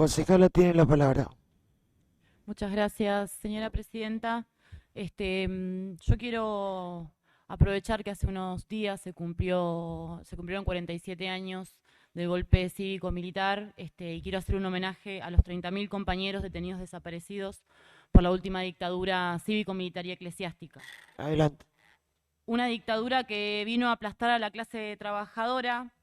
Concejala tiene la palabra. Muchas gracias, señora presidenta. Yo quiero aprovechar que hace unos días se cumplieron 47 años del golpe cívico-militar, y quiero hacer un homenaje a los 30.000 compañeros detenidos desaparecidos por la última dictadura cívico-militar y eclesiástica. Adelante. Una dictadura que vino a aplastar a la clase trabajadora,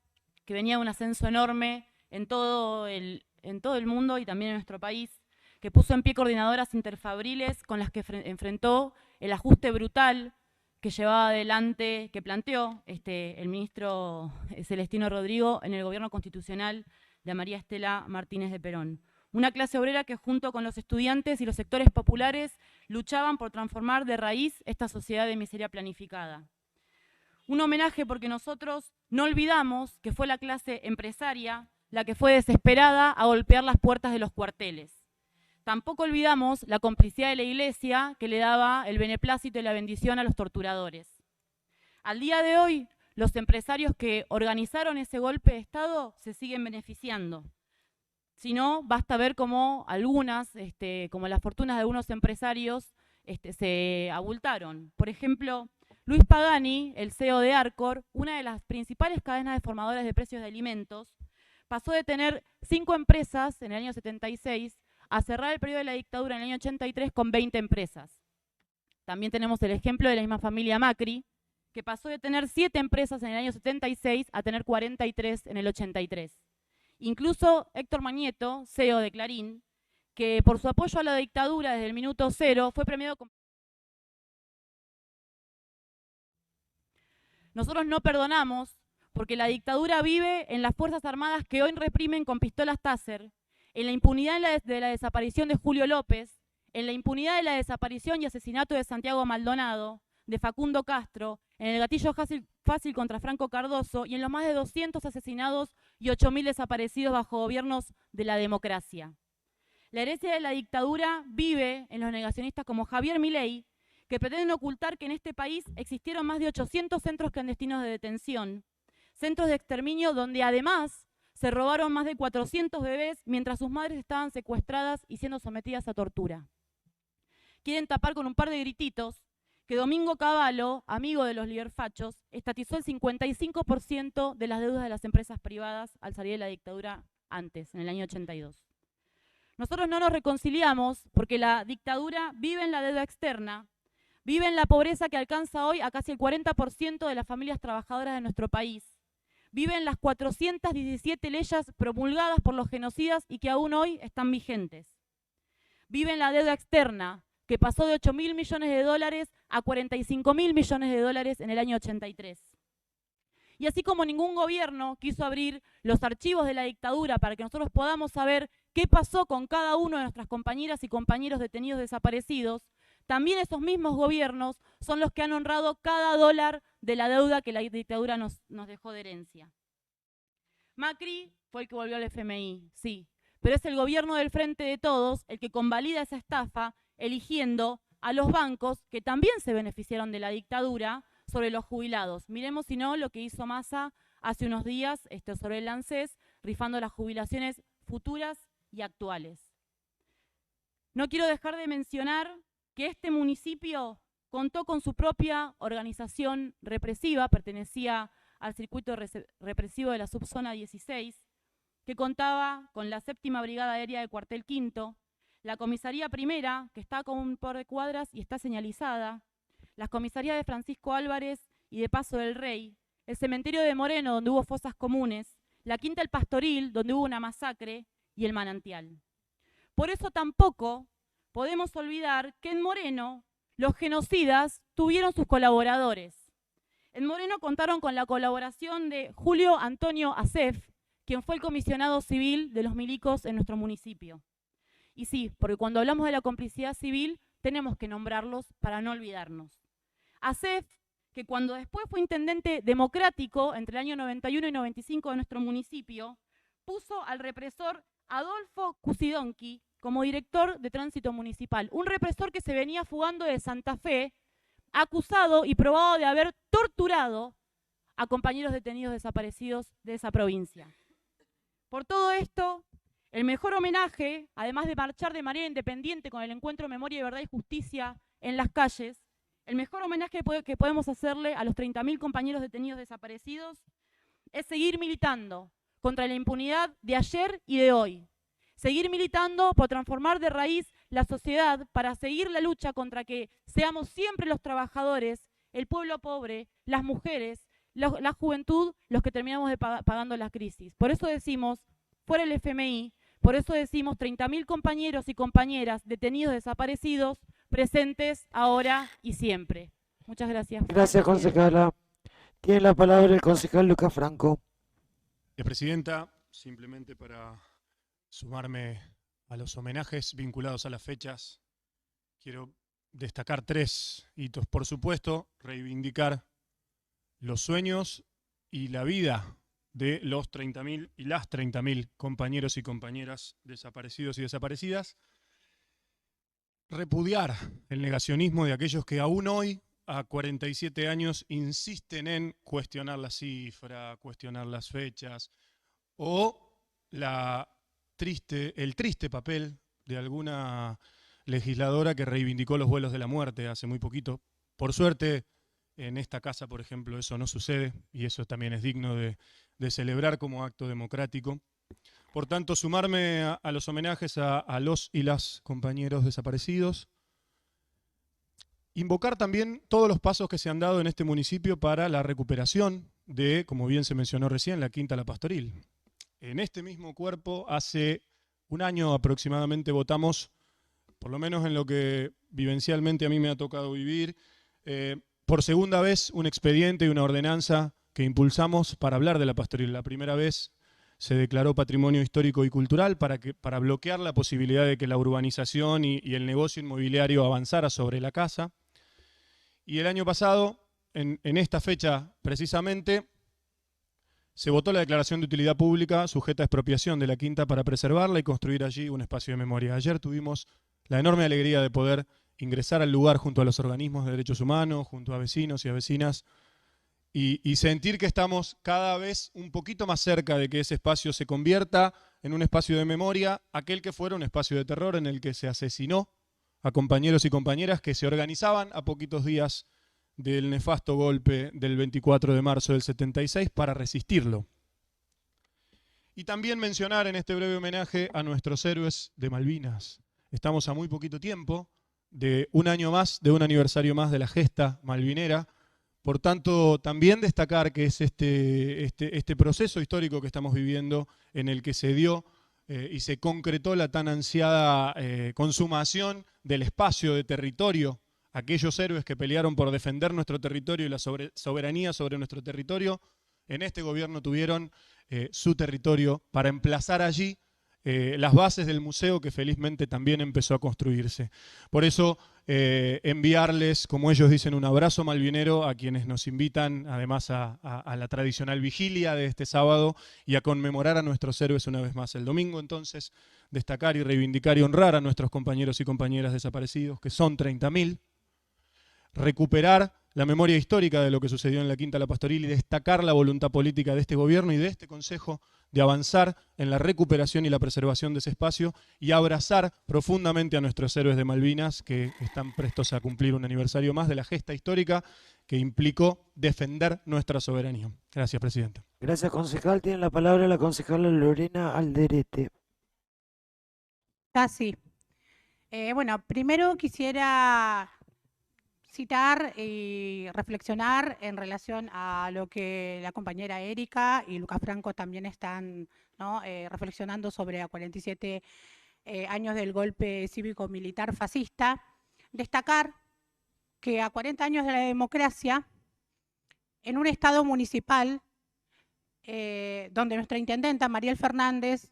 que venía de un ascenso enorme en todo el mundo y también en nuestro país, que puso en pie coordinadoras interfabriles con las que enfrentó el ajuste brutal que llevaba adelante, que planteó el ministro Celestino Rodrigo en el gobierno constitucional de María Estela Martínez de Perón. Una clase obrera que junto con los estudiantes y los sectores populares luchaban por transformar de raíz esta sociedad de miseria planificada. Un homenaje porque nosotros no olvidamos que fue la clase empresaria la que fue desesperada a golpear las puertas de los cuarteles. Tampoco olvidamos la complicidad de la Iglesia que le daba el beneplácito y la bendición a los torturadores. Al día de hoy, los empresarios que organizaron ese golpe de Estado se siguen beneficiando. Si no, basta ver cómo como las fortunas de algunos empresarios se abultaron. Por ejemplo, Luis Pagani, el CEO de Arcor, una de las principales cadenas de formadores de precios de alimentos, pasó de tener 5 empresas en el año 76 a cerrar el periodo de la dictadura en el año 83 con 20 empresas. También tenemos el ejemplo de la misma familia Macri, que pasó de tener 7 empresas en el año 76 a tener 43 en el 83. Incluso Héctor Manieto, CEO de Clarín, que por su apoyo a la dictadura desde el minuto cero fue premiado con... Nosotros no perdonamos porque la dictadura vive en las Fuerzas Armadas que hoy reprimen con pistolas Taser, en la impunidad de la desaparición de Julio López, en la impunidad de la desaparición y asesinato de Santiago Maldonado, de Facundo Castro, en el gatillo fácil contra Franco Cardoso y en los más de 200 asesinados y 8.000 desaparecidos bajo gobiernos de la democracia. La herencia de la dictadura vive en los negacionistas como Javier Milei, que pretenden ocultar que en este país existieron más de 800 centros clandestinos de detención, centros de exterminio donde además se robaron más de 400 bebés mientras sus madres estaban secuestradas y siendo sometidas a tortura. Quieren tapar con un par de grititos que Domingo Cavallo, amigo de los liberfachos, estatizó el 55% de las deudas de las empresas privadas al salir de la dictadura antes, en el año 82. Nosotros no nos reconciliamos porque la dictadura vive en la deuda externa, vive en la pobreza que alcanza hoy a casi el 40% de las familias trabajadoras de nuestro país, vive en las 417 leyes promulgadas por los genocidas y que aún hoy están vigentes. Vive en la deuda externa, que pasó de 8.000 millones de dólares a 45.000 millones de dólares en el año 83. Y así como ningún gobierno quiso abrir los archivos de la dictadura para que nosotros podamos saber qué pasó con cada uno de nuestras compañeras y compañeros detenidos desaparecidos, también esos mismos gobiernos son los que han honrado cada dólar de la deuda que la dictadura nos dejó de herencia. Macri fue el que volvió al FMI, sí, pero es el gobierno del Frente de Todos el que convalida esa estafa eligiendo a los bancos que también se beneficiaron de la dictadura sobre los jubilados. Miremos si no lo que hizo Massa hace unos días sobre el ANSES, rifando las jubilaciones futuras y actuales. No quiero dejar de mencionar que este municipio contó con su propia organización represiva, pertenecía al circuito represivo de la subzona 16, que contaba con la 7ª Brigada Aérea del Cuartel Quinto, la comisaría primera, que está con un par de cuadras y está señalizada, las comisarías de Francisco Álvarez y de Paso del Rey, el cementerio de Moreno, donde hubo fosas comunes, la Quinta El Pastoril, donde hubo una masacre, y el Manantial. Por eso tampoco podemos olvidar que en Moreno los genocidas tuvieron sus colaboradores. En Moreno contaron con la colaboración de Julio Antonio Acef, quien fue el comisionado civil de los milicos en nuestro municipio. Y sí, porque cuando hablamos de la complicidad civil tenemos que nombrarlos para no olvidarnos. Acef, que cuando después fue intendente democrático entre el año 91 y 95 de nuestro municipio, puso al represor Adolfo Cusidonqui como director de tránsito municipal, un represor que se venía fugando de Santa Fe, acusado y probado de haber torturado a compañeros detenidos desaparecidos de esa provincia. Por todo esto, El mejor homenaje, además de marchar de manera independiente con el encuentro Memoria, Verdad y Justicia en las calles, el mejor homenaje que podemos hacerle a los 30.000 compañeros detenidos desaparecidos es seguir militando contra la impunidad de ayer y de hoy. Seguir militando por transformar de raíz la sociedad para seguir la lucha contra que seamos siempre los trabajadores, el pueblo pobre, las mujeres, la juventud, los que terminamos pagando la crisis. Por eso decimos, fuera el FMI, por eso decimos 30.000 compañeros y compañeras detenidos desaparecidos, presentes ahora y siempre. Muchas gracias. Gracias, concejala. Tiene la palabra el concejal Lucas Franco. Presidenta, simplemente para sumarme a los homenajes vinculados a las fechas, quiero destacar 3 hitos. Por supuesto, reivindicar los sueños y la vida de los 30.000 y las 30.000 compañeros y compañeras desaparecidos y desaparecidas. Repudiar el negacionismo de aquellos que aún hoy, a 47 años, insisten en cuestionar la cifra, cuestionar las fechas, o el triste papel de alguna legisladora que reivindicó los vuelos de la muerte hace muy poquito. Por suerte, en esta casa, por ejemplo, eso no sucede, y eso también es digno de celebrar como acto democrático. Por tanto, sumarme a los homenajes a los y las compañeros desaparecidos. Invocar también todos los pasos que se han dado en este municipio para la recuperación de, como bien se mencionó recién, la Quinta La Pastoril. En este mismo cuerpo, hace un año aproximadamente, votamos, por lo menos en lo que vivencialmente a mí me ha tocado vivir, por segunda vez un expediente y una ordenanza que impulsamos para hablar de La Pastoril. La primera vez se declaró patrimonio histórico y cultural para bloquear la posibilidad de que la urbanización y el negocio inmobiliario avanzara sobre la casa. Y el año pasado, en esta fecha precisamente, se votó la declaración de utilidad pública sujeta a expropiación de la Quinta para preservarla y construir allí un espacio de memoria. Ayer tuvimos la enorme alegría de poder ingresar al lugar junto a los organismos de derechos humanos, junto a vecinos y a vecinas, y sentir que estamos cada vez un poquito más cerca de que ese espacio se convierta en un espacio de memoria, aquel que fuera un espacio de terror en el que se asesinó a compañeros y compañeras que se organizaban a poquitos días del nefasto golpe del 24 de marzo del 76 para resistirlo. Y también mencionar en este breve homenaje a nuestros héroes de Malvinas. Estamos a muy poquito tiempo de un año más, de un aniversario más de la gesta malvinera. Por tanto, también destacar que es este proceso histórico que estamos viviendo en el que se dio y se concretó la tan ansiada consumación del espacio de territorio. Aquellos héroes que pelearon por defender nuestro territorio y la soberanía sobre nuestro territorio, en este gobierno tuvieron su territorio para emplazar allí las bases del museo que felizmente también empezó a construirse. Por eso enviarles, como ellos dicen, un abrazo malvinero a quienes nos invitan además a la tradicional vigilia de este sábado y a conmemorar a nuestros héroes una vez más. El domingo entonces destacar y reivindicar y honrar a nuestros compañeros y compañeras desaparecidos, que son 30.000, recuperar la memoria histórica de lo que sucedió en la Quinta La Pastoril y destacar la voluntad política de este gobierno y de este Consejo de avanzar en la recuperación y la preservación de ese espacio y abrazar profundamente a nuestros héroes de Malvinas que están prestos a cumplir un aniversario más de la gesta histórica que implicó defender nuestra soberanía. Gracias, Presidenta. Gracias, concejal. Tiene la palabra la concejala Lorena Alderete. Sí. Bueno, primero quisiera citar y reflexionar en relación a lo que la compañera Erika y Lucas Franco también están, ¿no? Reflexionando sobre a 47 años del golpe cívico-militar fascista. Destacar que a 40 años de la democracia, en un estado municipal donde nuestra intendenta Mariel Fernández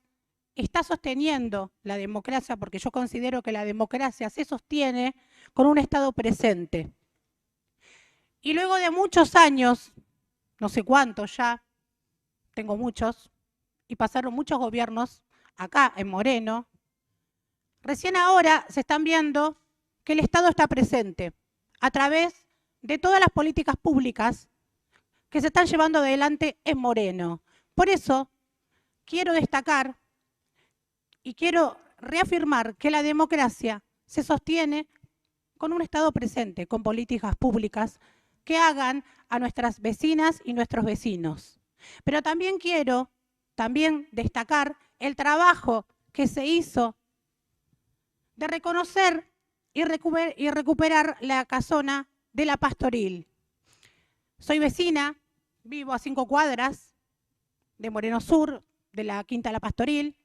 está sosteniendo la democracia, porque yo considero que la democracia se sostiene con un Estado presente. Y luego de muchos años, no sé cuántos ya, tengo muchos, y pasaron muchos gobiernos acá en Moreno, recién ahora se están viendo que el Estado está presente a través de todas las políticas públicas que se están llevando adelante en Moreno. Por eso quiero destacar Y quiero reafirmar que la democracia se sostiene con un Estado presente, con políticas públicas que hagan a nuestras vecinas y nuestros vecinos. Pero también quiero destacar el trabajo que se hizo de reconocer y recuperar la casona de La Pastoril. Soy vecina, vivo a 5 cuadras de Moreno Sur, de la Quinta La Pastoril.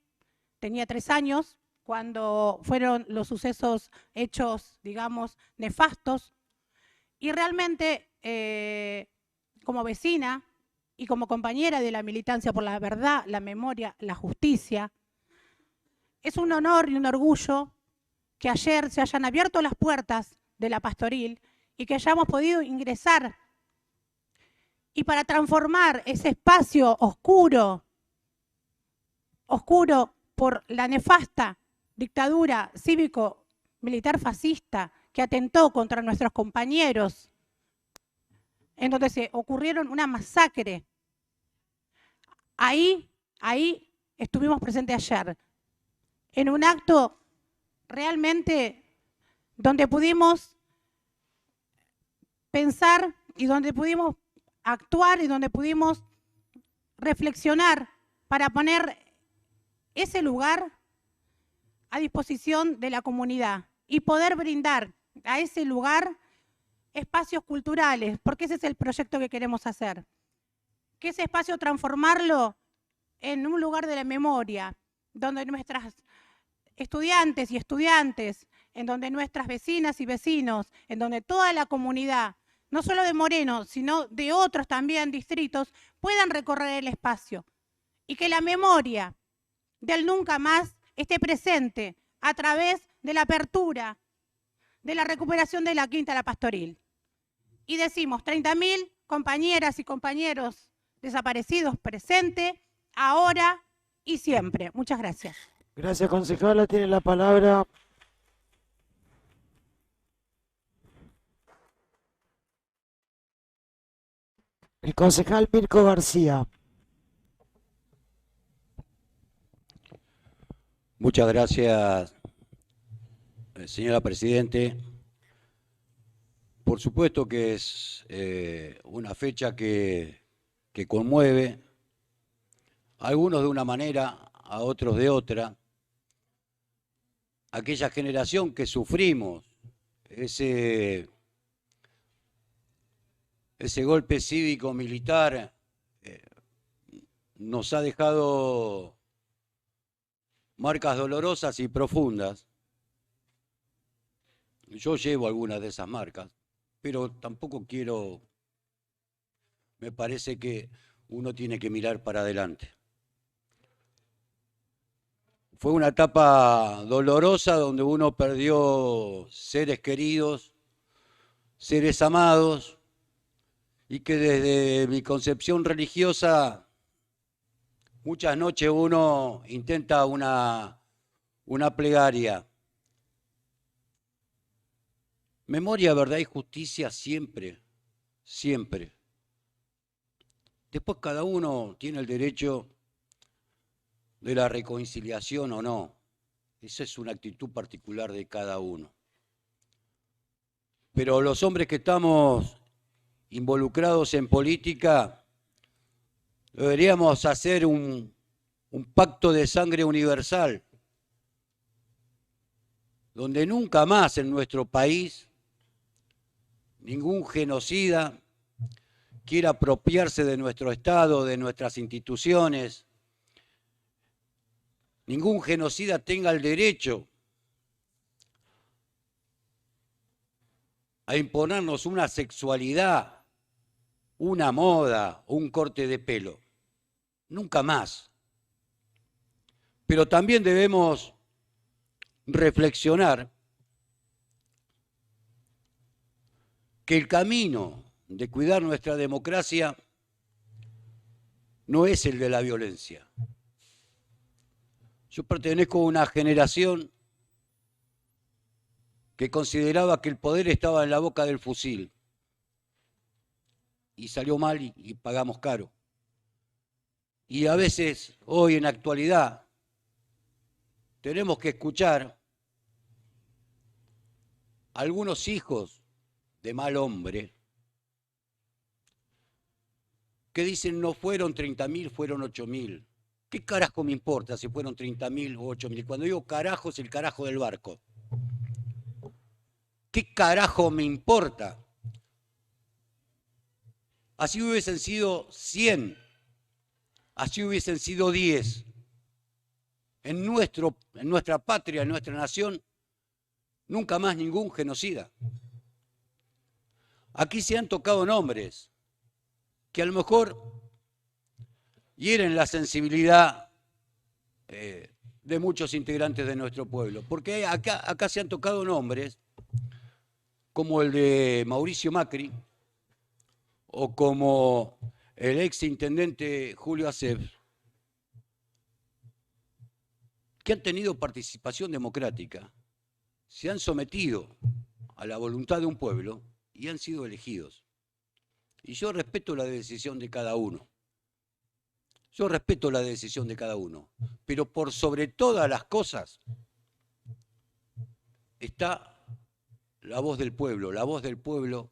Tenía 3 años cuando fueron los sucesos hechos, digamos, nefastos. Y realmente, como vecina y como compañera de la militancia por la verdad, la memoria, la justicia, es un honor y un orgullo que ayer se hayan abierto las puertas de La Pastoril y que hayamos podido ingresar. Y para transformar ese espacio oscuro por la nefasta dictadura cívico-militar fascista que atentó contra nuestros compañeros, en donde se ocurrieron una masacre. Ahí estuvimos presentes ayer, en un acto realmente donde pudimos pensar y donde pudimos actuar y donde pudimos reflexionar para poner ese lugar a disposición de la comunidad y poder brindar a ese lugar espacios culturales, porque ese es el proyecto que queremos hacer. Que ese espacio transformarlo en un lugar de la memoria, donde nuestras estudiantes y estudiantes, en donde nuestras vecinas y vecinos, en donde toda la comunidad, no solo de Moreno, sino de otros también distritos, puedan recorrer el espacio. Y que la memoria del nunca más esté presente a través de la apertura, de la recuperación de la Quinta La Pastoril. Y decimos, 30.000 compañeras y compañeros desaparecidos presentes, ahora y siempre. Muchas gracias. Gracias, concejala. Tiene la palabra el concejal Mirko García. Muchas gracias, señora Presidente. Por supuesto que es una fecha que conmueve, a algunos de una manera, a otros de otra. Aquella generación que sufrimos ese golpe cívico-militar nos ha dejado marcas dolorosas y profundas. Yo llevo algunas de esas marcas, pero tampoco quiero, me parece que uno tiene que mirar para adelante. Fue una etapa dolorosa donde uno perdió seres queridos, seres amados, y que desde mi concepción religiosa muchas noches uno intenta una plegaria. Memoria, verdad y justicia siempre, siempre. Después cada uno tiene el derecho de la reconciliación o no. Esa es una actitud particular de cada uno. Pero los hombres que estamos involucrados en política, deberíamos hacer un pacto de sangre universal, donde nunca más en nuestro país ningún genocida quiera apropiarse de nuestro Estado, de nuestras instituciones. Ningún genocida tenga el derecho a imponernos una sexualidad, una moda, un corte de pelo. Nunca más. Pero también debemos reflexionar que el camino de cuidar nuestra democracia no es el de la violencia. Yo pertenezco a una generación que consideraba que el poder estaba en la boca del fusil. Y salió mal y pagamos caro. Y a veces, hoy en la actualidad, tenemos que escuchar a algunos hijos de mal hombre que dicen no fueron 30.000, fueron 8.000. ¿Qué carajo me importa si fueron 30.000 o 8.000? Cuando digo carajo es el carajo del barco. ¿Qué carajo me importa? Así hubiesen sido 100, así hubiesen sido 10. En nuestra patria, en nuestra nación, nunca más ningún genocida. Aquí se han tocado nombres que a lo mejor hieren la sensibilidad de muchos integrantes de nuestro pueblo. Porque acá se han tocado nombres como el de Mauricio Macri o como el ex intendente Julio Acep, que han tenido participación democrática, se han sometido a la voluntad de un pueblo y han sido elegidos. Y yo respeto la decisión de cada uno. Yo respeto la decisión de cada uno. Pero por sobre todas las cosas está la voz del pueblo. La voz del pueblo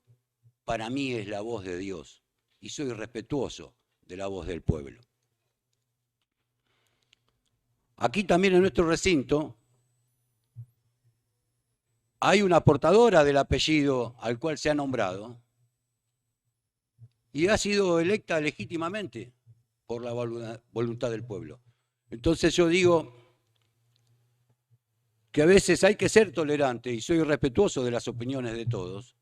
para mí es la voz de Dios. Y soy respetuoso de la voz del pueblo. Aquí también en nuestro recinto hay una portadora del apellido al cual se ha nombrado y ha sido electa legítimamente por la voluntad del pueblo. Entonces yo digo que a veces hay que ser tolerante y soy respetuoso de las opiniones de todos,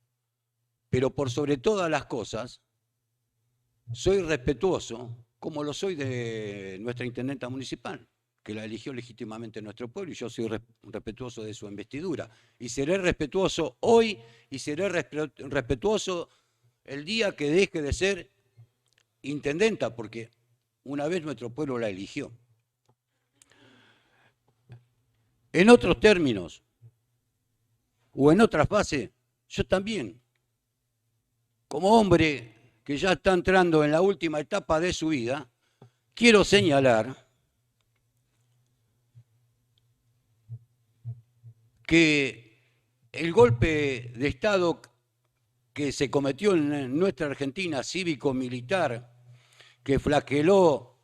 pero por sobre todas las cosas soy respetuoso, como lo soy de nuestra intendenta municipal, que la eligió legítimamente nuestro pueblo, y yo soy respetuoso de su investidura. Y seré respetuoso hoy y seré respetuoso el día que deje de ser intendenta, porque una vez nuestro pueblo la eligió. En otros términos, o en otras bases, yo también, como hombre que ya está entrando en la última etapa de su vida, quiero señalar que el golpe de Estado que se cometió en nuestra Argentina cívico-militar, que flageló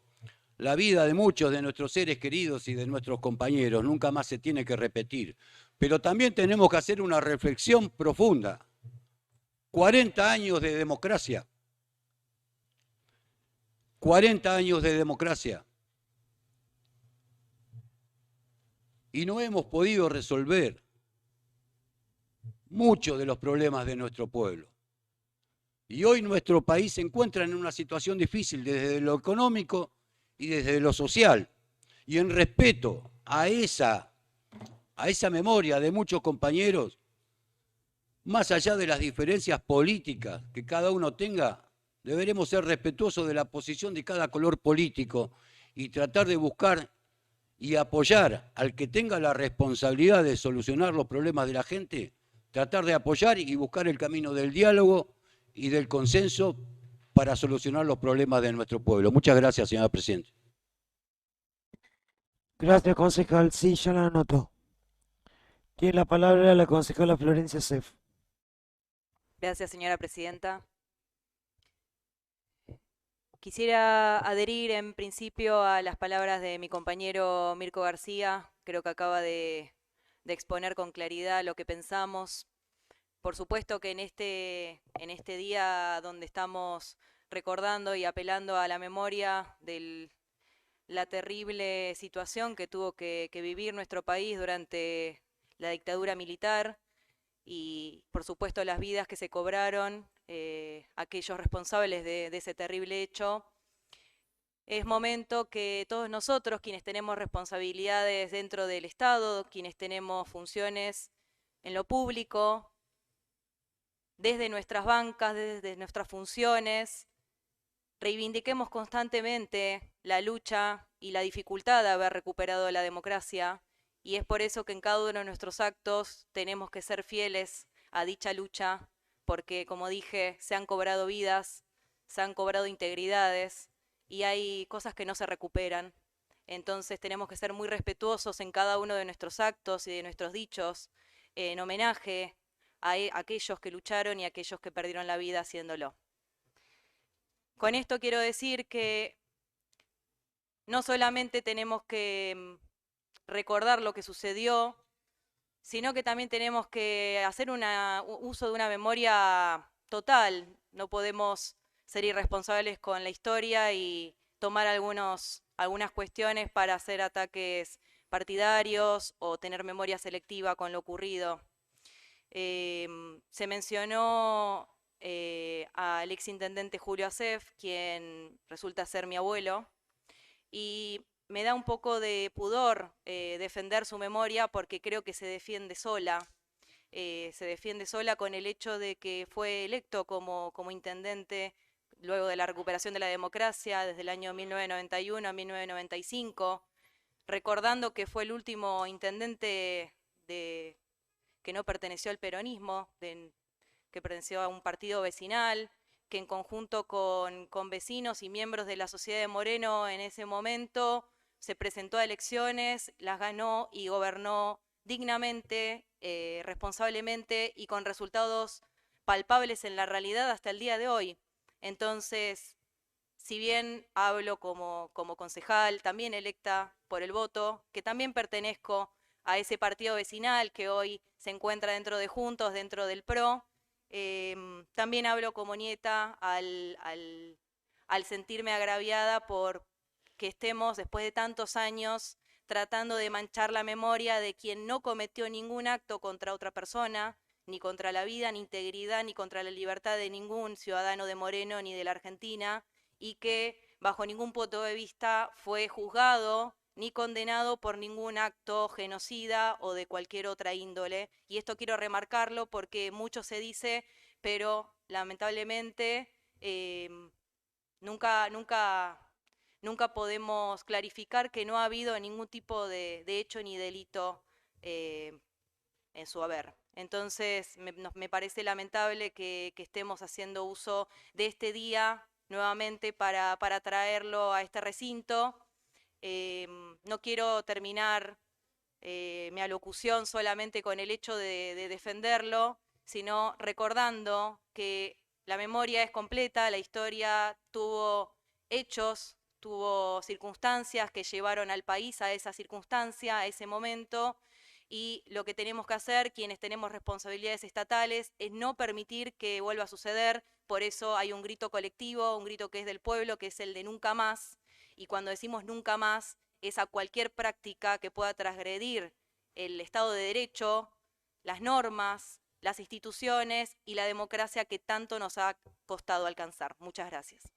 la vida de muchos de nuestros seres queridos y de nuestros compañeros, nunca más se tiene que repetir. Pero también tenemos que hacer una reflexión profunda. 40 años de democracia. 40 años de democracia. Y no hemos podido resolver muchos de los problemas de nuestro pueblo. Y hoy nuestro país se encuentra en una situación difícil desde lo económico y desde lo social. Y en respeto a esa memoria de muchos compañeros, más allá de las diferencias políticas que cada uno tenga, deberemos ser respetuosos de la posición de cada color político y tratar de buscar y apoyar al que tenga la responsabilidad de solucionar los problemas de la gente, tratar de apoyar y buscar el camino del diálogo y del consenso para solucionar los problemas de nuestro pueblo. Muchas gracias, señora Presidenta. Gracias, concejal. Sí, ya la anotó. Tiene la palabra la concejala Florencia Sef. Gracias, señora Presidenta. Quisiera adherir en principio a las palabras de mi compañero Mirko García. Creo que acaba de exponer con claridad lo que pensamos. Por supuesto que en este día donde estamos recordando y apelando a la memoria de la terrible situación que tuvo que vivir nuestro país durante la dictadura militar y por supuesto las vidas que se cobraron, aquellos responsables de ese terrible hecho, es momento que todos nosotros, quienes tenemos responsabilidades dentro del Estado, quienes tenemos funciones en lo público, desde nuestras bancas, desde nuestras funciones, reivindiquemos constantemente la lucha y la dificultad de haber recuperado la democracia, y es por eso que en cada uno de nuestros actos tenemos que ser fieles a dicha lucha, porque, como dije, se han cobrado vidas, se han cobrado integridades, y hay cosas que no se recuperan. Entonces tenemos que ser muy respetuosos en cada uno de nuestros actos y de nuestros dichos, en homenaje a aquellos que lucharon y a aquellos que perdieron la vida haciéndolo. Con esto quiero decir que no solamente tenemos que recordar lo que sucedió, sino que también tenemos que hacer uso de una memoria total. No podemos ser irresponsables con la historia y tomar algunas cuestiones para hacer ataques partidarios o tener memoria selectiva con lo ocurrido. Se mencionó al exintendente Julio Acef, quien resulta ser mi abuelo, y me da un poco de pudor defender su memoria porque creo que se defiende sola. Se defiende sola con el hecho de que fue electo como intendente luego de la recuperación de la democracia desde el año 1991 a 1995, recordando que fue el último intendente que no perteneció al peronismo, que perteneció a un partido vecinal, que en conjunto con vecinos y miembros de la sociedad de Moreno en ese momento se presentó a elecciones, las ganó y gobernó dignamente, responsablemente y con resultados palpables en la realidad hasta el día de hoy. Entonces, si bien hablo como concejal, también electa por el voto, que también pertenezco a ese partido vecinal que hoy se encuentra dentro de Juntos, dentro del PRO, también hablo como nieta al sentirme agraviada por que estemos después de tantos años tratando de manchar la memoria de quien no cometió ningún acto contra otra persona, ni contra la vida, ni integridad, ni contra la libertad de ningún ciudadano de Moreno ni de la Argentina, y que bajo ningún punto de vista fue juzgado ni condenado por ningún acto genocida o de cualquier otra índole. Y esto quiero remarcarlo porque mucho se dice, pero lamentablemente nunca podemos clarificar que no ha habido ningún tipo de hecho ni delito en su haber. Entonces me parece lamentable que estemos haciendo uso de este día nuevamente para traerlo a este recinto. No quiero terminar mi alocución solamente con el hecho de defenderlo, sino recordando que la memoria es completa, la historia tuvo hechos, tuvo circunstancias que llevaron al país a esa circunstancia, a ese momento, y lo que tenemos que hacer, quienes tenemos responsabilidades estatales, es no permitir que vuelva a suceder. Por eso hay un grito colectivo, un grito que es del pueblo, que es el de nunca más, y cuando decimos nunca más, es a cualquier práctica que pueda transgredir el Estado de Derecho, las normas, las instituciones y la democracia que tanto nos ha costado alcanzar. Muchas gracias.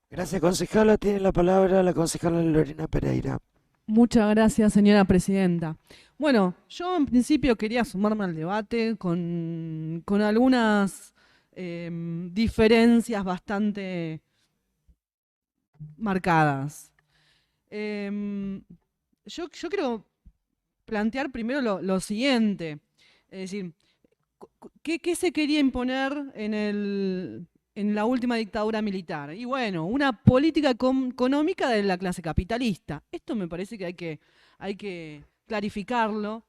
Gracias, concejala. Tiene la palabra la concejala Lorena Pereira. Muchas gracias, señora presidenta. Bueno, yo en principio quería sumarme al debate con algunas diferencias bastante marcadas. Yo quiero plantear primero lo siguiente, es decir, ¿qué se quería imponer en la última dictadura militar? Y bueno, una política económica de la clase capitalista. Esto me parece que hay que clarificarlo.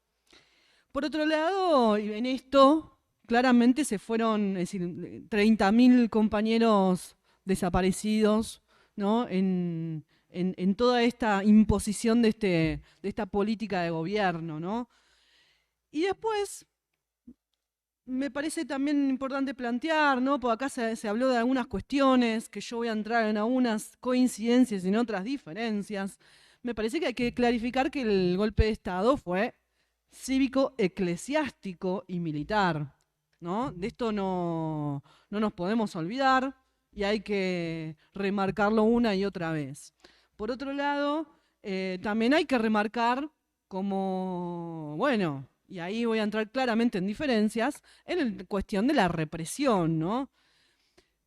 Por otro lado, en esto claramente se fueron, es decir, 30.000 compañeros desaparecidos, ¿no? En toda esta imposición de esta política de gobierno, ¿no? Y después me parece también importante plantear, ¿no? Porque acá se habló de algunas cuestiones, que yo voy a entrar en algunas coincidencias y en otras diferencias. Me parece que hay que clarificar que el golpe de Estado fue cívico, eclesiástico y militar, ¿no? De esto no nos podemos olvidar y hay que remarcarlo una y otra vez. Por otro lado, también hay que remarcar como, bueno, y ahí voy a entrar claramente en diferencias, en cuestión de la represión, ¿no?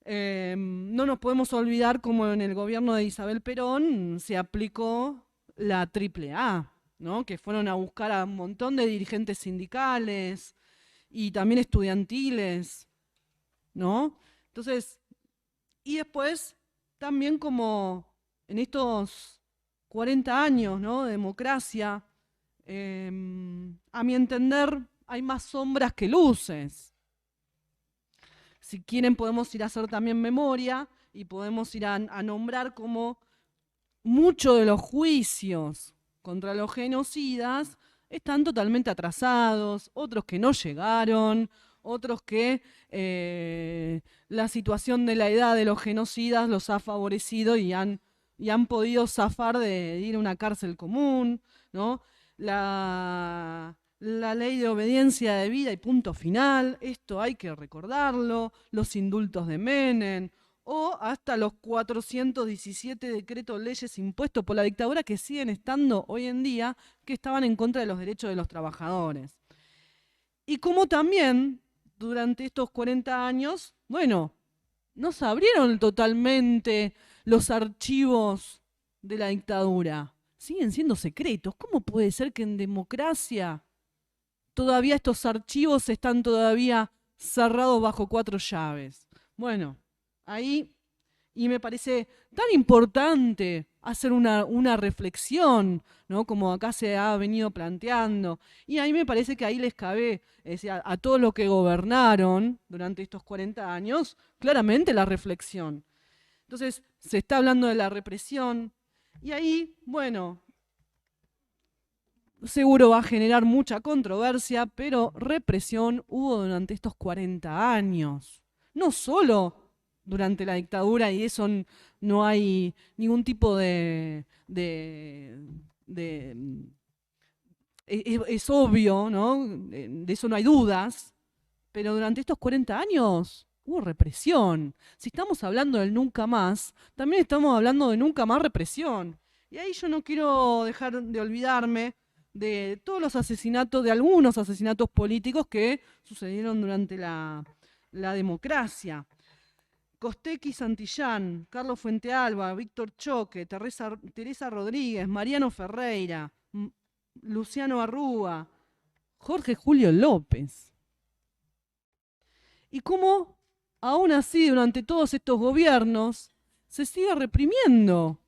No nos podemos olvidar cómo en el gobierno de Isabel Perón se aplicó la AAA, ¿no? Que fueron a buscar a un montón de dirigentes sindicales y también estudiantiles, ¿no? Entonces, y después también como en estos 40 años, ¿no?, de democracia, a mi entender, hay más sombras que luces. Si quieren podemos ir a hacer también memoria y podemos ir a nombrar cómo muchos de los juicios contra los genocidas están totalmente atrasados, otros que no llegaron, otros que la situación de la edad de los genocidas los ha favorecido y han podido zafar de ir a una cárcel común, ¿no? La ley de obediencia de vida y punto final, esto hay que recordarlo, los indultos de Menem, o hasta los 417 decretos leyes impuestos por la dictadura que siguen estando hoy en día, que estaban en contra de los derechos de los trabajadores. Y como también durante estos 40 años, bueno, no se abrieron totalmente los archivos de la dictadura, siguen siendo secretos. ¿Cómo puede ser que en democracia todavía estos archivos están todavía cerrados bajo 4 llaves? Bueno, ahí, y me parece tan importante hacer una reflexión, ¿no?, como acá se ha venido planteando. Y ahí me parece que ahí les cabe, a todos los que gobernaron durante estos 40 años, claramente la reflexión. Entonces, se está hablando de la represión, y ahí, bueno, seguro va a generar mucha controversia, pero represión hubo durante estos 40 años. No solo durante la dictadura, y eso no hay ningún tipo es obvio, ¿no?, de eso no hay dudas, pero durante estos 40 años hubo represión. Si estamos hablando del nunca más, también estamos hablando de nunca más represión. Y ahí yo no quiero dejar de olvidarme de todos los asesinatos, de algunos asesinatos políticos que sucedieron durante la democracia. Costecchi Santillán, Carlos Fuentealba, Víctor Choque, Teresa Rodríguez, Mariano Ferreira, Luciano Arrúa, Jorge Julio López. Y cómo, aún así, durante todos estos gobiernos, se sigue reprimiendo.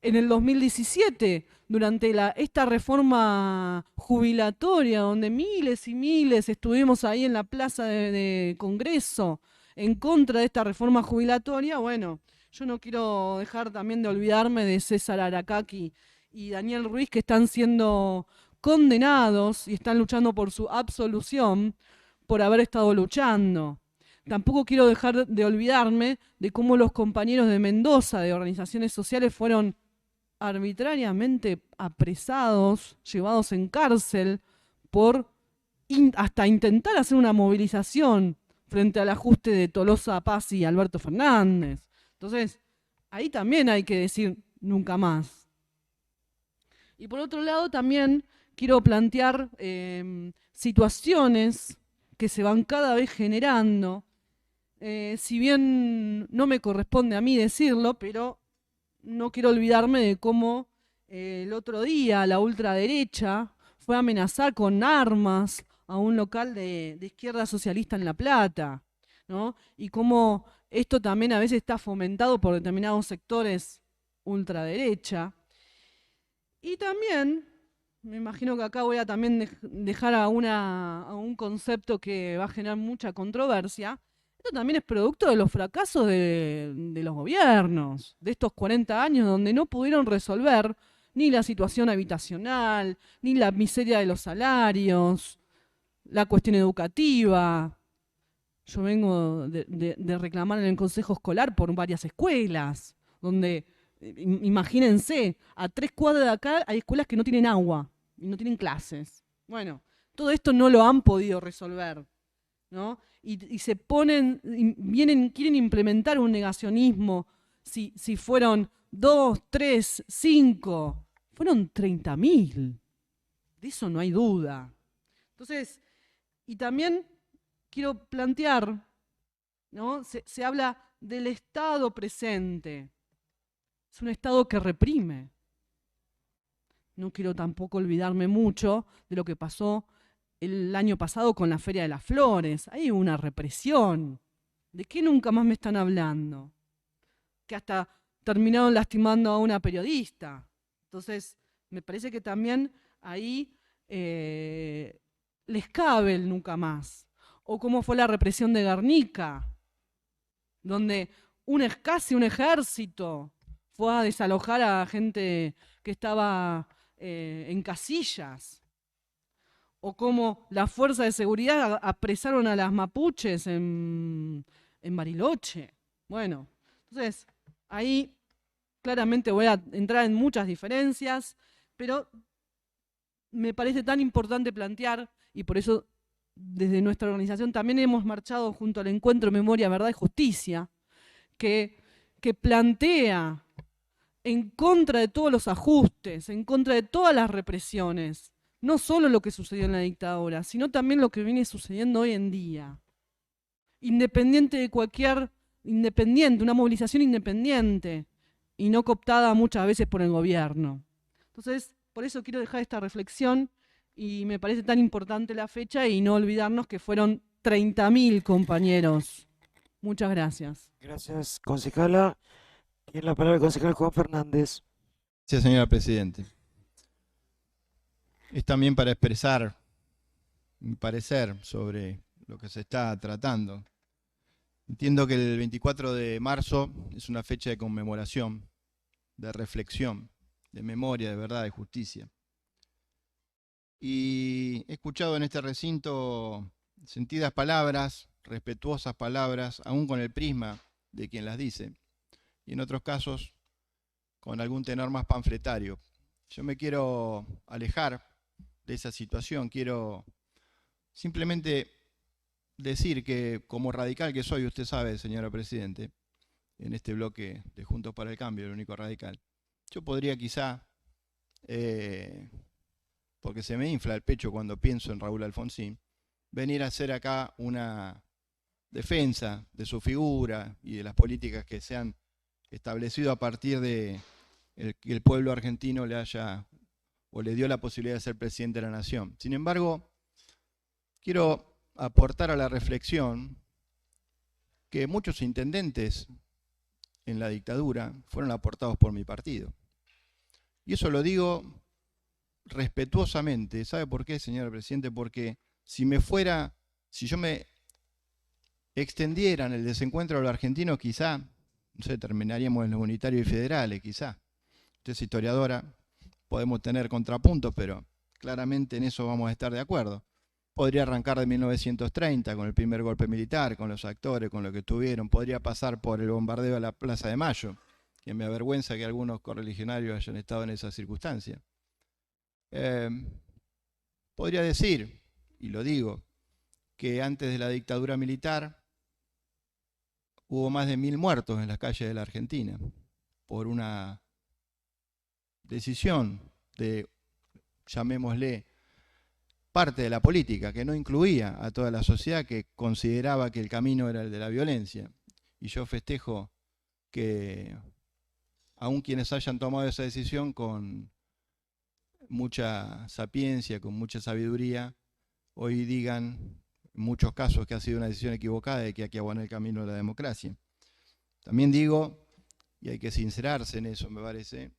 En el 2017, durante esta reforma jubilatoria, donde miles y miles estuvimos ahí en la plaza de Congreso, en contra de esta reforma jubilatoria, bueno, yo no quiero dejar también de olvidarme de César Aracaki y Daniel Ruiz, que están siendo condenados y están luchando por su absolución por haber estado luchando. Tampoco quiero dejar de olvidarme de cómo los compañeros de Mendoza, de organizaciones sociales, fueron arbitrariamente apresados, llevados en cárcel por hasta intentar hacer una movilización frente al ajuste de Tolosa Paz y Alberto Fernández. Entonces, ahí también hay que decir nunca más. Y por otro lado, también quiero plantear situaciones que se van cada vez generando. Si bien no me corresponde a mí decirlo, pero no quiero olvidarme de cómo el otro día la ultraderecha fue a amenazar con armas a un local de izquierda socialista en La Plata, ¿no? Y cómo esto también a veces está fomentado por determinados sectores ultraderecha. Y también, me imagino que acá voy a también dejar a un concepto que va a generar mucha controversia. Esto también es producto de los fracasos de los gobiernos, de estos 40 años donde no pudieron resolver ni la situación habitacional, ni la miseria de los salarios, la cuestión educativa. Yo vengo de reclamar en el consejo escolar por varias escuelas, donde, imagínense, a 3 cuadras de acá hay escuelas que no tienen agua y no tienen clases. Bueno, todo esto no lo han podido resolver, ¿no? Y se ponen, quieren implementar un negacionismo. Si fueron 2, 3, 5, fueron 30.000. De eso no hay duda. Entonces, y también quiero plantear, ¿no? Se habla del Estado presente. Es un Estado que reprime. No quiero tampoco olvidarme mucho de lo que pasó el año pasado con la Feria de las Flores. Hay una represión. ¿De qué nunca más me están hablando? Que hasta terminaron lastimando a una periodista. Entonces, me parece que también ahí les cabe el nunca más. O cómo fue la represión de Guernica, donde casi un ejército fue a desalojar a gente que estaba en casillas. O cómo las fuerzas de seguridad apresaron a las mapuches en Bariloche. Bueno, entonces ahí claramente voy a entrar en muchas diferencias, pero me parece tan importante plantear, y por eso desde nuestra organización también hemos marchado junto al Encuentro Memoria, Verdad y Justicia, que plantea en contra de todos los ajustes, en contra de todas las represiones, no solo lo que sucedió en la dictadura, sino también lo que viene sucediendo hoy en día. Independiente de una movilización independiente y no cooptada muchas veces por el gobierno. Entonces, por eso quiero dejar esta reflexión y me parece tan importante la fecha y no olvidarnos que fueron 30.000 compañeros. Muchas gracias. Gracias, concejala. Tiene la palabra el concejal Juan Fernández. Gracias, señora Presidente. Es también para expresar mi parecer sobre lo que se está tratando. Entiendo que el 24 de marzo es una fecha de conmemoración, de reflexión, de memoria, de verdad, de justicia. Y he escuchado en este recinto sentidas palabras, respetuosas palabras, aún con el prisma de quien las dice, y en otros casos con algún tenor más panfletario. Yo me quiero alejar de esa situación, quiero simplemente decir que como radical que soy, usted sabe, señora Presidente, en este bloque de Juntos para el Cambio, el único radical, yo podría quizá, porque se me infla el pecho cuando pienso en Raúl Alfonsín, venir a hacer acá una defensa de su figura y de las políticas que se han establecido a partir de que el pueblo argentino le haya o le dio la posibilidad de ser presidente de la nación. Sin embargo, quiero aportar a la reflexión que muchos intendentes en la dictadura fueron aportados por mi partido. Y eso lo digo respetuosamente. ¿Sabe por qué, señor presidente? Porque si yo me extendiera en el desencuentro de los argentinos, quizá, no sé, terminaríamos en los unitarios y federales, quizá. Usted es historiadora, podemos tener contrapuntos, pero claramente en eso vamos a estar de acuerdo. Podría arrancar de 1930 con el primer golpe militar, con los actores, con lo que tuvieron. Podría pasar por el bombardeo de la Plaza de Mayo, que me avergüenza que algunos correligionarios hayan estado en esa circunstancia. Podría decir, y lo digo, que antes de la dictadura militar hubo más de 1000 muertos en las calles de la Argentina por una decisión de, llamémosle, parte de la política, que no incluía a toda la sociedad, que consideraba que el camino era el de la violencia. Y yo festejo que aun quienes hayan tomado esa decisión con mucha sapiencia, con mucha sabiduría, hoy digan, en muchos casos, que ha sido una decisión equivocada y que hay que abonar el camino de la democracia. También digo, y hay que sincerarse en eso, me parece,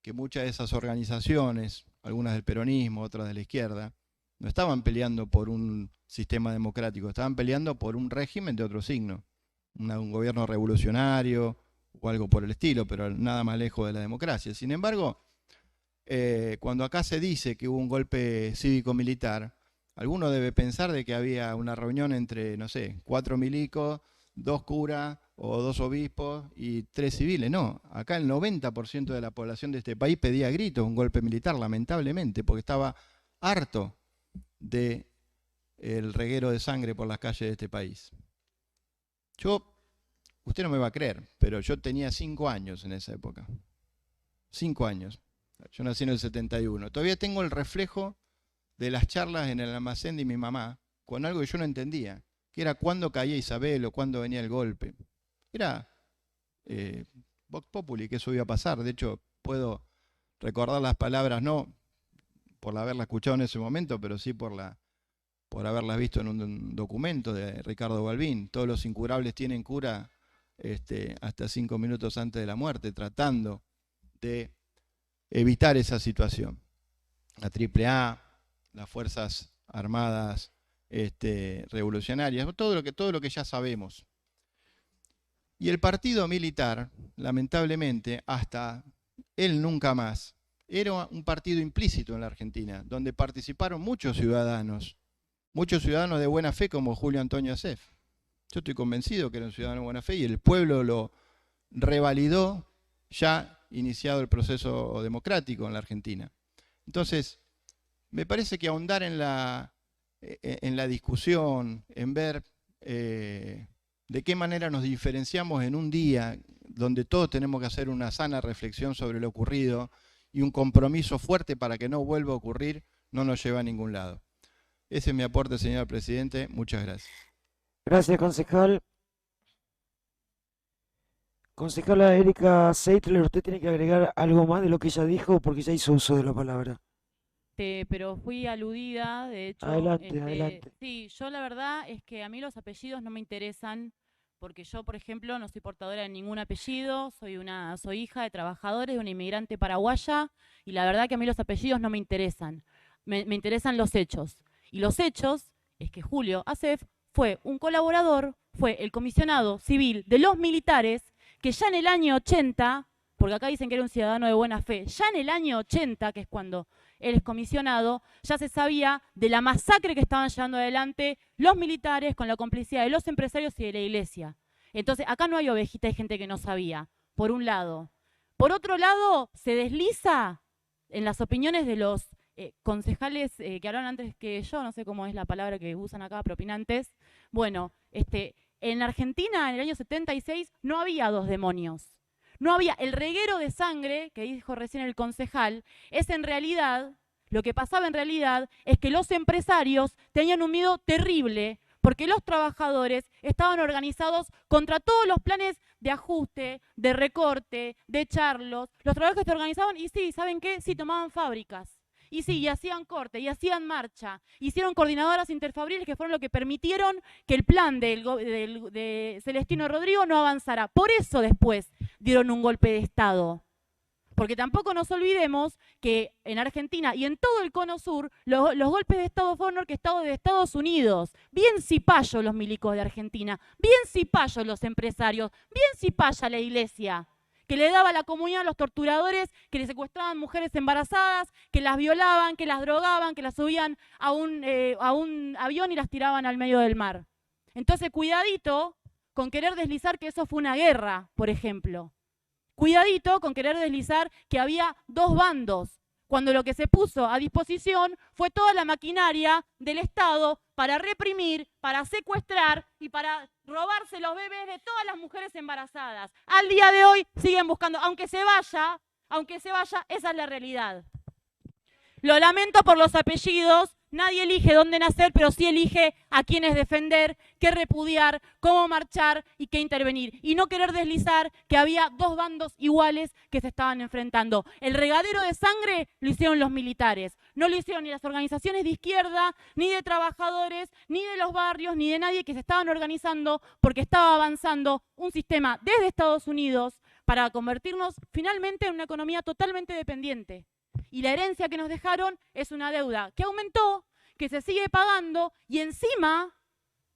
que muchas de esas organizaciones, algunas del peronismo, otras de la izquierda, no estaban peleando por un sistema democrático, estaban peleando por un régimen de otro signo, un gobierno revolucionario o algo por el estilo, pero nada más lejos de la democracia. Sin embargo, cuando acá se dice que hubo un golpe cívico-militar, alguno debe pensar de que había una reunión entre, no sé, 4 milicos, 2 curas o 2 obispos y 3 civiles. No, acá el 90% de la población de este país pedía a gritos un golpe militar, lamentablemente, porque estaba harto del reguero de sangre por las calles de este país. Usted no me va a creer, pero yo tenía 5 años en esa época. 5 años. Yo nací en el 71. Todavía tengo el reflejo de las charlas en el almacén de mi mamá con algo que yo no entendía, que era cuándo caía Isabel o cuándo venía el golpe. Era Vox Populi, que eso iba a pasar. De hecho, puedo recordar las palabras, no por haberlas escuchado en ese momento, pero sí por haberlas visto en un documento de Ricardo Balbín. Todos los incurables tienen cura hasta 5 minutos antes de la muerte, tratando de evitar esa situación. La AAA, las Fuerzas Armadas revolucionarias, todo lo que ya sabemos. Y el partido militar, lamentablemente, hasta él nunca más, era un partido implícito en la Argentina, donde participaron muchos ciudadanos de buena fe como Julio Antonio Acef. Yo estoy convencido que era un ciudadano de buena fe y el pueblo lo revalidó ya iniciado el proceso democrático en la Argentina. Entonces, me parece que ahondar en la discusión, en ver de qué manera nos diferenciamos en un día donde todos tenemos que hacer una sana reflexión sobre lo ocurrido y un compromiso fuerte para que no vuelva a ocurrir, no nos lleva a ningún lado. Ese es mi aporte, señor presidente. Muchas gracias. Gracias, concejal. Concejala Erika Seitler, ¿usted tiene que agregar algo más de lo que ella dijo? Porque ya hizo uso de la palabra. Pero fui aludida, de hecho. Adelante, adelante. Sí, yo la verdad es que a mí los apellidos no me interesan, porque yo, por ejemplo, no soy portadora de ningún apellido, soy hija de trabajadores, de una inmigrante paraguaya, y la verdad que a mí los apellidos no me interesan. Me interesan los hechos. Y los hechos es que Julio Acef fue un colaborador, fue el comisionado civil de los militares, que ya en el año 80, porque acá dicen que era un ciudadano de buena fe, ya en el año 80, que es cuando él es comisionado, ya se sabía de la masacre que estaban llevando adelante los militares con la complicidad de los empresarios y de la iglesia. Entonces, acá no hay ovejita, hay gente que no sabía, por un lado. Por otro lado, se desliza en las opiniones de los concejales que hablaron antes que yo, no sé cómo es la palabra que usan acá, propinantes. Bueno, en Argentina, en el año 76, no había dos demonios. No había el reguero de sangre, que dijo recién el concejal, es en realidad, lo que pasaba en realidad es que los empresarios tenían un miedo terrible, porque los trabajadores estaban organizados contra todos los planes de ajuste, de recorte, de echarlos. Los trabajadores se organizaban y sí, ¿saben qué? Sí, tomaban fábricas. Y sí, y hacían corte, y hacían marcha, hicieron coordinadoras interfabriles que fueron lo que permitieron que el plan de Celestino Rodrigo no avanzara. Por eso después dieron un golpe de Estado. Porque tampoco nos olvidemos que en Argentina y en todo el cono sur, los golpes de Estado fueron orquestados de Estados Unidos. Bien cipayos los milicos de Argentina, bien cipayos los empresarios, bien cipaya la iglesia, que le daba la comunión a los torturadores, que le secuestraban mujeres embarazadas, que las violaban, que las drogaban, que las subían a un avión y las tiraban al medio del mar. Entonces, cuidadito con querer deslizar que eso fue una guerra, por ejemplo. Cuidadito con querer deslizar que había dos bandos, cuando lo que se puso a disposición fue toda la maquinaria del Estado para reprimir, para secuestrar y para robarse los bebés de todas las mujeres embarazadas. Al día de hoy siguen buscando, aunque se vaya, esa es la realidad. Lo lamento por los apellidos, nadie elige dónde nacer, pero sí elige a quiénes defender, qué repudiar, cómo marchar y qué intervenir. Y no querer deslizar que había dos bandos iguales que se estaban enfrentando. El regadero de sangre lo hicieron los militares, no lo hicieron ni las organizaciones de izquierda, ni de trabajadores, ni de los barrios, ni de nadie que se estaban organizando porque estaba avanzando un sistema desde Estados Unidos para convertirnos finalmente en una economía totalmente dependiente. Y la herencia que nos dejaron es una deuda que aumentó, que se sigue pagando y encima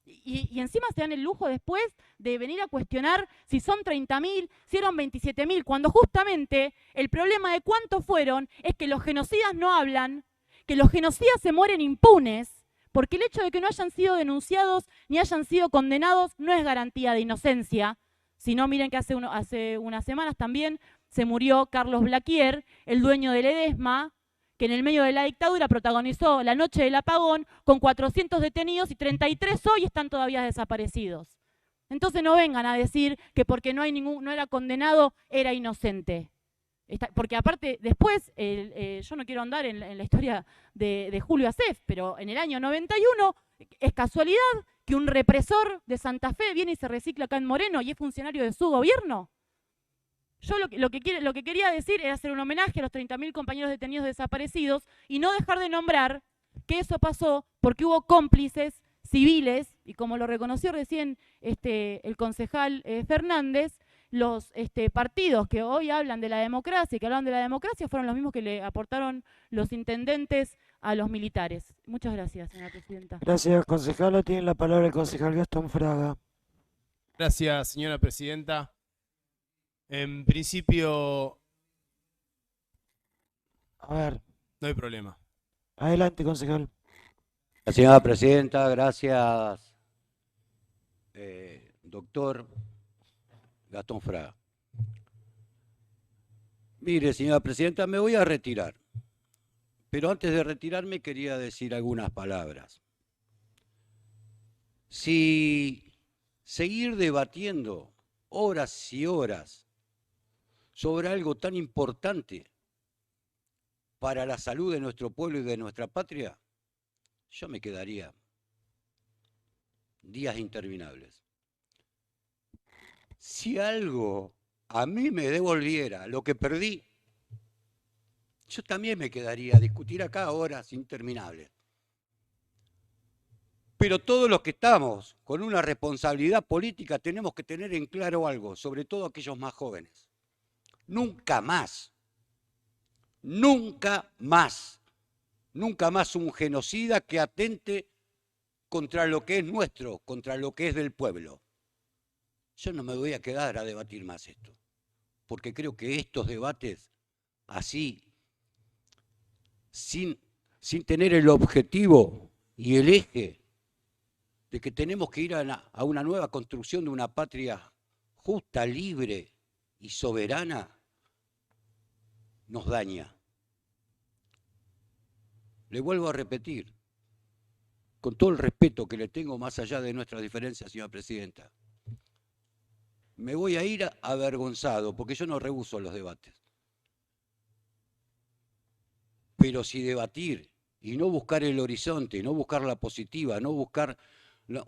se dan el lujo después de venir a cuestionar si son 30.000, si eran 27.000, cuando justamente el problema de cuántos fueron es que los genocidas no hablan, que los genocidas se mueren impunes, porque el hecho de que no hayan sido denunciados ni hayan sido condenados no es garantía de inocencia. Si no, miren que hace unas semanas también se murió Carlos Blaquier, el dueño de Ledesma, que en el medio de la dictadura protagonizó la noche del apagón con 400 detenidos y 33 hoy están todavía desaparecidos. Entonces no vengan a decir que porque no era condenado era inocente. Porque aparte, después, yo no quiero andar en la historia de Julio Acef, pero en el año 91 es casualidad que un represor de Santa Fe viene y se recicla acá en Moreno y es funcionario de su gobierno. Yo lo que quería decir era hacer un homenaje a los 30.000 compañeros detenidos desaparecidos y no dejar de nombrar que eso pasó porque hubo cómplices civiles Y como lo reconoció recién el concejal Fernández, los partidos que hoy hablan de la democracia, que hablan de la democracia, fueron los mismos que le aportaron los intendentes a los militares. Muchas gracias, señora presidenta. Gracias, concejala. Tiene la palabra el concejal Gastón Fraga. Gracias, señora presidenta. En principio, A ver, no hay problema. adelante, concejal. Señora presidenta, gracias, doctor Gastón Fraga. Mire, señora presidenta, me voy a retirar, pero antes de retirarme quería decir algunas palabras. Si seguir debatiendo horas y horas sobre algo tan importante para la salud de nuestro pueblo y de nuestra patria, yo me quedaría días interminables. Si algo a mí me devolviera lo que perdí, yo también me quedaría a discutir acá horas interminables. Pero todos los que estamos con una responsabilidad política tenemos que tener en claro algo, sobre todo aquellos más jóvenes. Nunca más, nunca más, nunca más un genocida que atente contra lo que es nuestro, contra lo que es del pueblo. Yo no me voy a quedar a debatir más esto, porque creo que estos debates así, sin tener el objetivo y el eje de que tenemos que ir a una nueva construcción de una patria justa, libre y soberana, nos daña. Le vuelvo a repetir, con todo el respeto que le tengo más allá de nuestras diferencias, señora presidenta, me voy a ir avergonzado, porque yo no rehúso los debates. Pero si debatir y no buscar el horizonte, no buscar la positiva, no buscar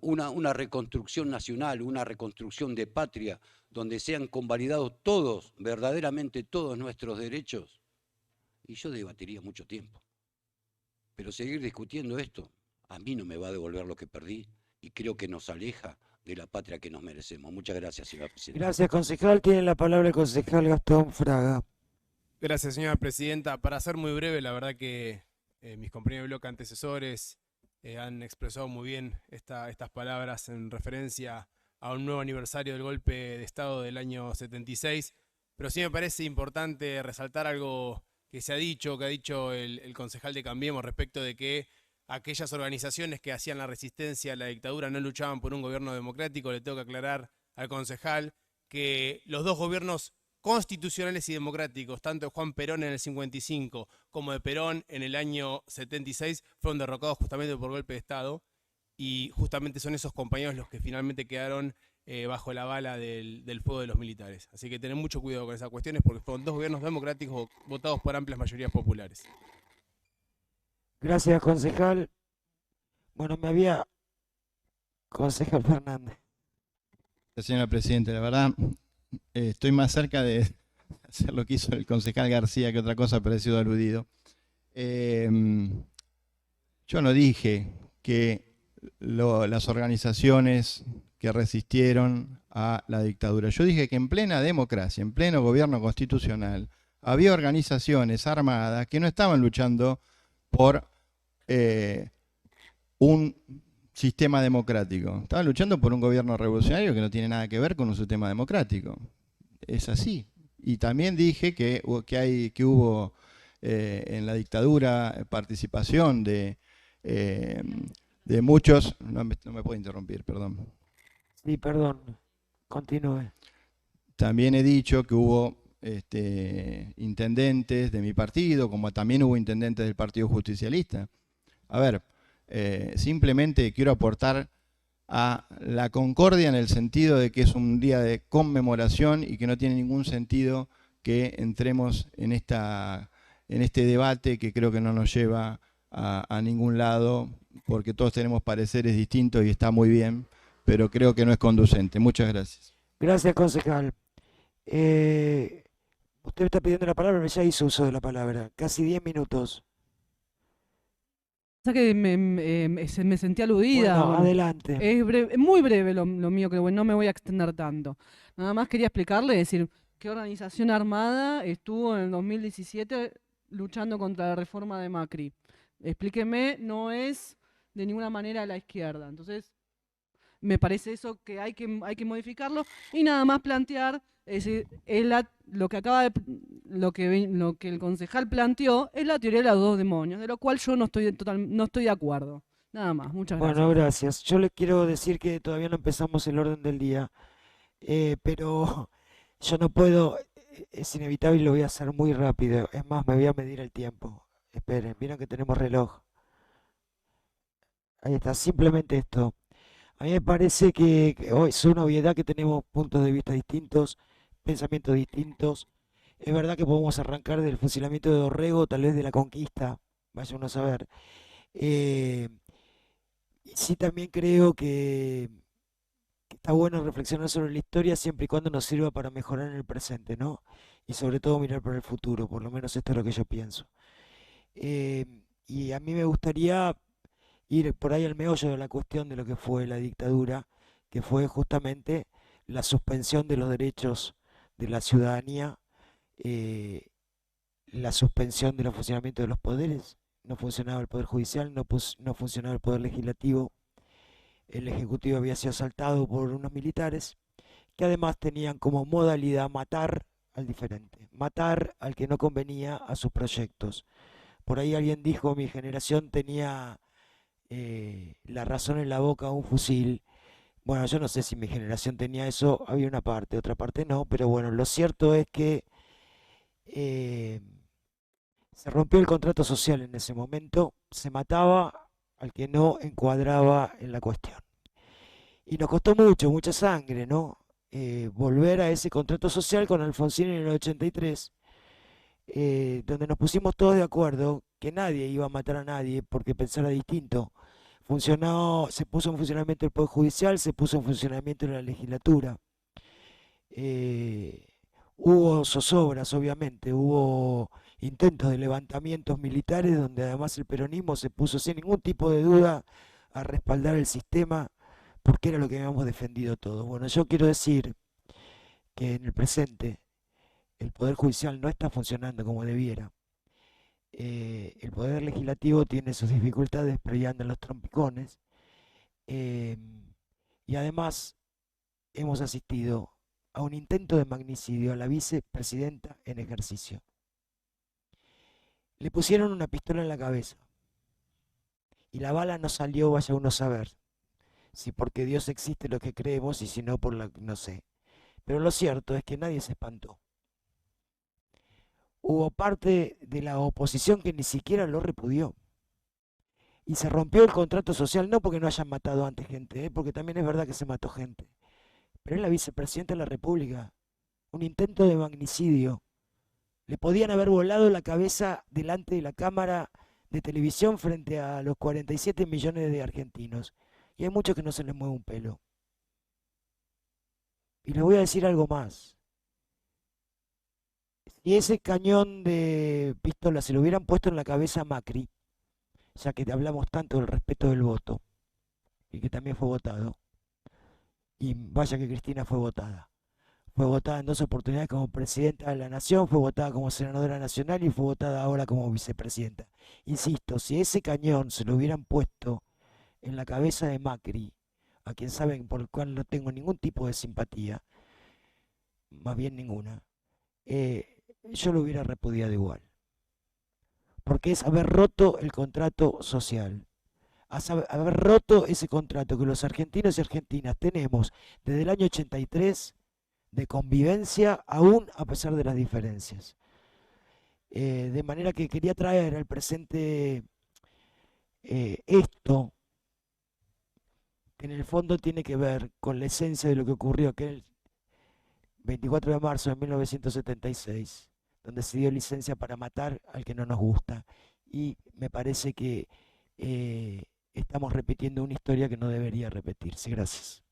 una reconstrucción nacional, una reconstrucción de patria, donde sean convalidados todos, verdaderamente todos nuestros derechos, y yo debatiría mucho tiempo. Pero seguir discutiendo esto, a mí no me va a devolver lo que perdí, y creo que nos aleja de la patria que nos merecemos. Muchas gracias, señora presidenta. Gracias, concejal. Tiene la palabra el concejal Gastón Fraga. Gracias, señora presidenta. Para ser muy breve, la verdad que mis compañeros de bloque antecesores han expresado muy bien estas palabras en referencia a un nuevo aniversario del golpe de Estado del año 76, pero sí me parece importante resaltar algo que se ha dicho, que ha dicho el concejal de Cambiemos respecto de que aquellas organizaciones que hacían la resistencia a la dictadura no luchaban por un gobierno democrático. Le tengo que aclarar al concejal que los dos gobiernos constitucionales y democráticos, tanto de Juan Perón en el 55 como de Perón en el año 76, fueron derrocados justamente por golpe de Estado, y justamente son esos compañeros los que finalmente quedaron bajo la bala del fuego de los militares. Así que tener mucho cuidado con esas cuestiones, porque fueron dos gobiernos democráticos votados por amplias mayorías populares. Gracias, concejal. Bueno, concejal Fernández. Señora presidenta, la verdad, estoy más cerca de hacer lo que hizo el concejal García que otra cosa, pero he sido aludido. Yo no dije que las organizaciones que resistieron a la dictadura, yo dije que en plena democracia, en pleno gobierno constitucional, había organizaciones armadas que no estaban luchando por un sistema democrático. Estaban luchando por un gobierno revolucionario que no tiene nada que ver con un sistema democrático. Es así. Y también dije que hubo en la dictadura participación de muchos... No me puedo interrumpir, perdón. Sí, perdón. Continúe. También he dicho que hubo intendentes de mi partido, como también hubo intendentes del Partido Justicialista. A ver, simplemente quiero aportar a la concordia en el sentido de que es un día de conmemoración y que no tiene ningún sentido que entremos en este debate que creo que no nos lleva a ningún lado, porque todos tenemos pareceres distintos y está muy bien, pero creo que no es conducente. Muchas gracias. Gracias, concejal. Usted está pidiendo la palabra, pero ya hizo uso de la palabra. Casi 10 minutos. O sea que me sentí aludida. Bueno, Bueno, adelante. es muy breve lo mío, que bueno, no me voy a extender tanto. Nada más quería explicarle, decir, qué organización armada estuvo en el 2017 luchando contra la reforma de Macri. Explíqueme, no es de ninguna manera la izquierda. Entonces, me parece eso que hay que modificarlo y nada más plantear, es decir, lo que lo que el concejal planteó es la teoría de los dos demonios, de lo cual yo no estoy de acuerdo. Nada más, muchas Bueno, gracias. gracias. Yo les quiero decir que todavía no empezamos el orden del día, pero yo no puedo, es inevitable y lo voy a hacer muy rápido. Es más, me voy a medir el tiempo. Esperen, vieron que tenemos reloj. Ahí está, simplemente esto. A mí me parece que hoy es una obviedad que tenemos puntos de vista distintos, pensamientos distintos. Es verdad que podemos arrancar del fusilamiento de Dorrego, tal vez de la conquista, vaya uno a saber. Eh, y sí también creo que está bueno reflexionar sobre la historia siempre y cuando nos sirva para mejorar en el presente, ¿no? Y sobre todo mirar para el futuro, por lo menos esto es lo que yo pienso. Eh, y a mí me gustaría ir por ahí al meollo de la cuestión de lo que fue la dictadura, que fue justamente la suspensión de los derechos de la ciudadanía, eh, la suspensión del funcionamiento de los poderes. No funcionaba el Poder Judicial, no funcionaba el Poder Legislativo, el Ejecutivo había sido asaltado por unos militares que además tenían como modalidad matar al diferente, matar al que no convenía a sus proyectos. Por ahí alguien dijo, mi generación tenía la razón en la boca, un fusil. Bueno, yo no sé si mi generación tenía eso, había una parte, otra parte no, pero bueno, lo cierto es que eh, se rompió el contrato social en ese momento, se mataba al que no encuadraba en la cuestión. Y nos costó mucho, mucha sangre, ¿no? Volver a ese contrato social con Alfonsín en el 83, donde nos pusimos todos de acuerdo que nadie iba a matar a nadie porque pensara distinto. Funcionó, se puso en funcionamiento el Poder Judicial, se puso en funcionamiento la legislatura. Eh, Hubo zozobras, obviamente, hubo intentos de levantamientos militares donde además el peronismo se puso sin ningún tipo de duda a respaldar el sistema porque era lo que habíamos defendido todos. Bueno, yo quiero decir que en el presente el Poder Judicial no está funcionando como debiera. El Poder Legislativo tiene sus dificultades, pero ya andan los trompicones. Eh, y además hemos asistido a un intento de magnicidio a la vicepresidenta en ejercicio. Le pusieron una pistola en la cabeza y la bala no salió, vaya uno a saber, si porque Dios existe lo que creemos y si no por la, no sé. Pero lo cierto es que nadie se espantó. Hubo parte de la oposición que ni siquiera lo repudió. Y se rompió el contrato social, no porque no hayan matado antes gente, porque también es verdad que se mató gente. Pero es la vicepresidenta de la República. Un intento de magnicidio. Le podían haber volado la cabeza delante de la cámara de televisión frente a los 47 millones de argentinos. Y hay muchos que no se les mueve un pelo. Y les voy a decir algo más. Si ese cañón de pistola se lo hubieran puesto en la cabeza a Macri, ya que hablamos tanto del respeto del voto, y que también fue votado, y vaya que Cristina fue votada. Fue votada en 2 oportunidades como presidenta de la nación, fue votada como senadora nacional y fue votada ahora como vicepresidenta. Insisto, si ese cañón se lo hubieran puesto en la cabeza de Macri, a quien saben por el cual no tengo ningún tipo de simpatía, más bien ninguna, yo lo hubiera repudiado igual. Porque es haber roto el contrato social. Haber roto ese contrato que los argentinos y argentinas tenemos desde el año 83 de convivencia, aún a pesar de las diferencias. De manera que quería traer al presente esto, que en el fondo tiene que ver con la esencia de lo que ocurrió aquel 24 de marzo de 1976, donde se dio licencia para matar al que no nos gusta. Y me parece que estamos repitiendo una historia que no debería repetirse. Gracias.